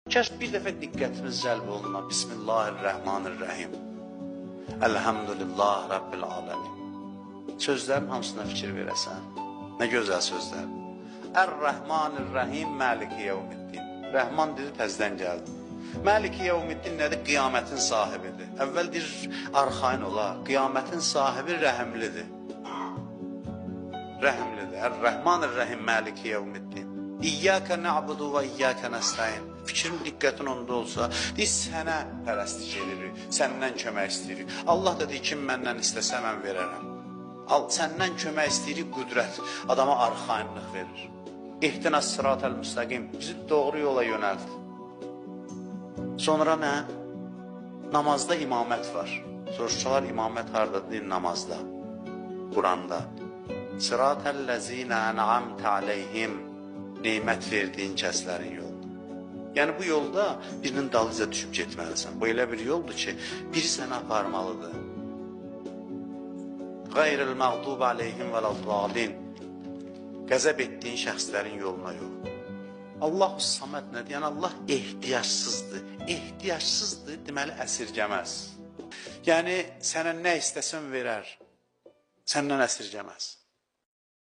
Kəş bir dəfə diqqətimiz cəlb oluna. Bismillahirrahmanirrahim. Elhamdülillah Rabbil aləmin. Sözlərin hamısına fikir verəsən. Nə gözəl sözlər. Ər-Rəhmanir-Rəhim, Maliki Yevmiddin. Rəhman dedi, təzdən gəldi. Maliki Yevmiddin nədir? Qiyamətin sahibidir. Əvvəl deyir, arxain ola. Qiyamətin sahibi rəhimlidir. Rəhimlidir. Ər-Rəhmanir-Rəhim, Maliki Yevmiddin. İyyəkə nə'budu və iyyəkə nəstəyin. Fikrin, diqqətin onda olsa, deyir, sənə pərəstlik edirik, səndən kömək istəyirik. Allah da deyir, kim məndən istəsə mən verərəm. Səndən kömək istəyirik, qüdrət, adama arxainlıq verir. İhdinəs sıratəl müstəqim, bizi doğru yola yönəlt. Sonra nə? Namazda imamət var. Soruşsalar, imamət haradadır? Namazda, Quranda. Sıratəl-ləzinə ən'amtə aleyhim, neymət verdiyin kəslərin yolu. Yəni bu yolda birinin dalıca düşüb getməlisən. Bu elə bir yoldur ki, biri səni aparmalıdır. Qayril məğdub aleyhim vələddalin. Qəzəb etdiyin şəxslərin yoluna yox. Allahu Saməd nədir? Yəni Allah ehtiyacsızdır. Ehtiyacsızdır, deməli əsirgəməz. Yəni sənə nə istəsən verər, səndən əsirgəməz.